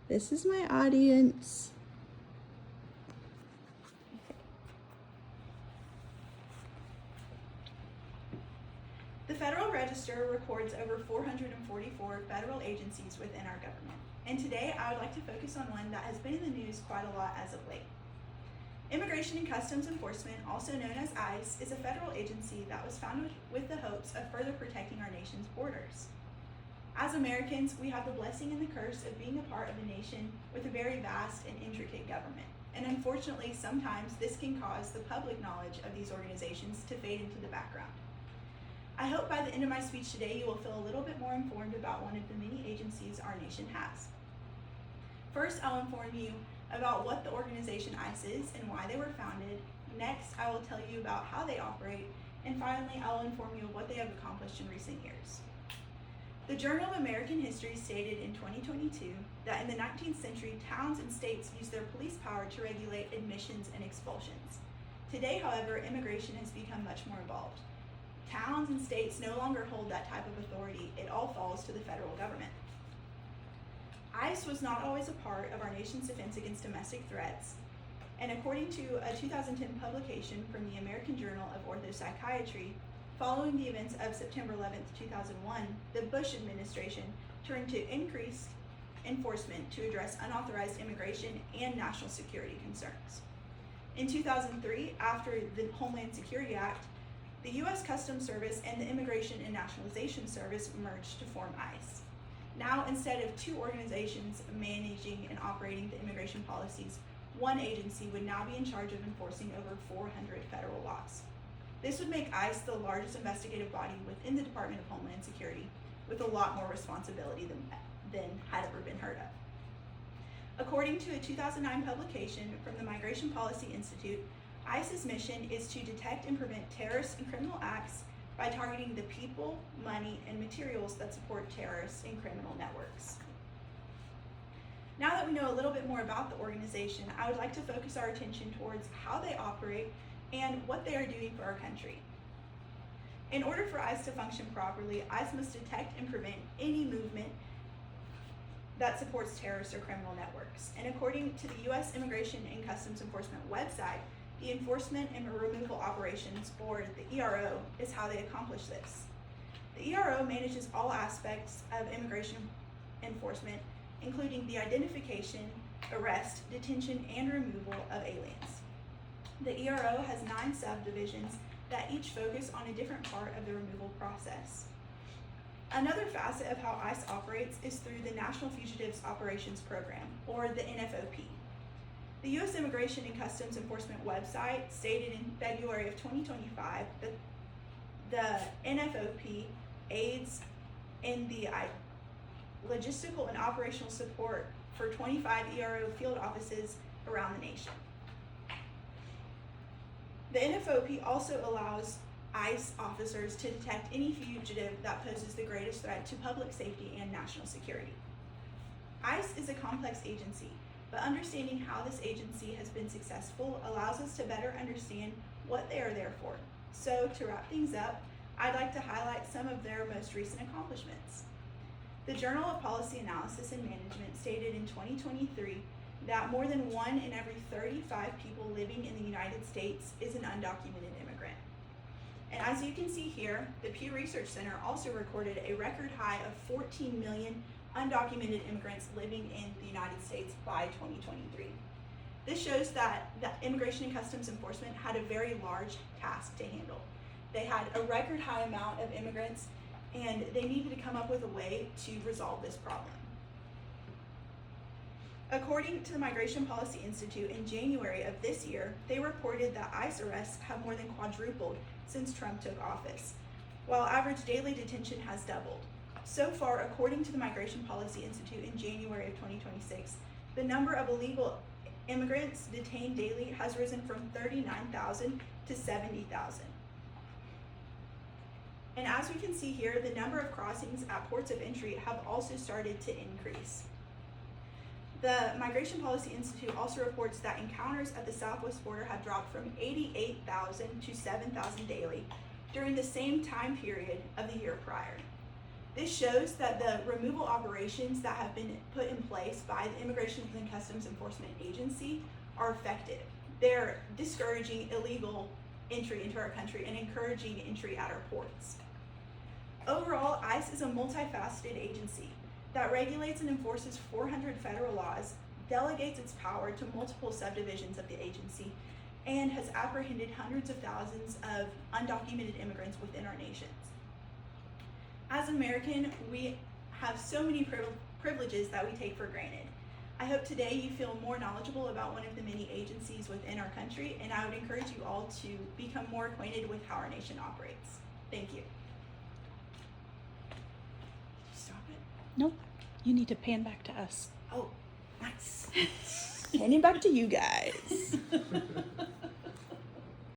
This is my audience. The Federal Register records over 444 federal agencies within our government, and today I would like to focus on one that has been in the news quite a lot as of late. Immigration and Customs Enforcement, also known as ICE, is a federal agency that was founded with the hopes of further protecting our nation's borders. As Americans, we have the blessing and the curse of being a part of a nation with a very vast and intricate government, and unfortunately, sometimes this can cause the public knowledge of these organizations to fade into the background. I hope by the end of my speech today you will feel a little bit more informed about one of the many agencies our nation has. First, I'll inform you about what the organization ICE is and why they were founded. Next, I will tell you about how they operate. And finally, I will inform you of what they have accomplished in recent years. The Journal of American History stated in 2022 that in the 19th century, towns and states used their police power to regulate admissions and expulsions. Today, however, immigration has become much more involved. Towns and states no longer hold that type of authority. It all falls to the federal government. ICE was not always a part of our nation's defense against domestic threats, and according to a 2010 publication from the American Journal of Orthopsychiatry, following the events of September 11, 2001, the Bush administration turned to increased enforcement to address unauthorized immigration and national security concerns. In 2003, after the Homeland Security Act, the U.S. Customs Service and the Immigration and Nationalization Service merged to form ICE. Now, instead of two organizations managing and operating the immigration policies, one agency would now be in charge of enforcing over 400 federal laws. This would make ICE the largest investigative body within the Department of Homeland Security, with a lot more responsibility than had ever been heard of. According to a 2009 publication from the Migration Policy Institute, ICE's mission is to detect and prevent terrorist and criminal acts by targeting the people, money, and materials that support terrorist and criminal networks. Now that we know a little bit more about the organization, I would like to focus our attention towards how they operate and what they are doing for our country. In order for ICE to function properly, ICE must detect and prevent any movement that supports terrorist or criminal networks. And according to the U.S. Immigration and Customs Enforcement website, the Enforcement and Removal Operations, or the ERO, is how they accomplish this. The ERO manages all aspects of immigration enforcement, including the identification, arrest, detention, and removal of aliens. The ERO has 9 subdivisions that each focus on a different part of the removal process. Another facet of how ICE operates is through the National Fugitives Operations Program, or the NFOP. The U.S. Immigration and Customs Enforcement website stated in February of 2025 that the NFOP aids in the logistical and operational support for 25 ERO field offices around the nation. The NFOP also allows ICE officers to detect any fugitive that poses the greatest threat to public safety and national security. ICE is a complex agency, but understanding how this agency has been successful allows us to better understand what they are there for. So, to wrap things up, I'd like to highlight some of their most recent accomplishments. The Journal of Policy Analysis and Management stated in 2023 that more than 1 in every 35 people living in the United States is an undocumented immigrant. And as you can see here, the Pew Research Center also recorded a record high of 14 million undocumented immigrants living in the United States by 2023. This shows that the Immigration and Customs Enforcement had a very large task to handle. They had a record high amount of immigrants, and they needed to come up with a way to resolve this problem. According to the Migration Policy Institute, in January of this year, they reported that ICE arrests have more than quadrupled since Trump took office, while average daily detention has doubled. So far, according to the Migration Policy Institute, in January of 2026, the number of illegal immigrants detained daily has risen from 39,000 to 70,000. And as we can see here, the number of crossings at ports of entry have also started to increase. The Migration Policy Institute also reports that encounters at the southwest border have dropped from 88,000 to 7,000 daily during the same time period of the year prior. This shows that the removal operations that have been put in place by the Immigration and Customs Enforcement Agency are effective. They're discouraging illegal entry into our country and encouraging entry at our ports. Overall, ICE is a multifaceted agency that regulates and enforces 400 federal laws, delegates its power to multiple subdivisions of the agency, and has apprehended hundreds of thousands of undocumented immigrants within our nations. As an American, we have so many privileges that we take for granted. I hope today you feel more knowledgeable about one of the many agencies within our country, and I would encourage you all to become more acquainted with how our nation operates. Thank you. Stop it. Nope. You need to pan back to us. Oh, nice. Handing back to you guys.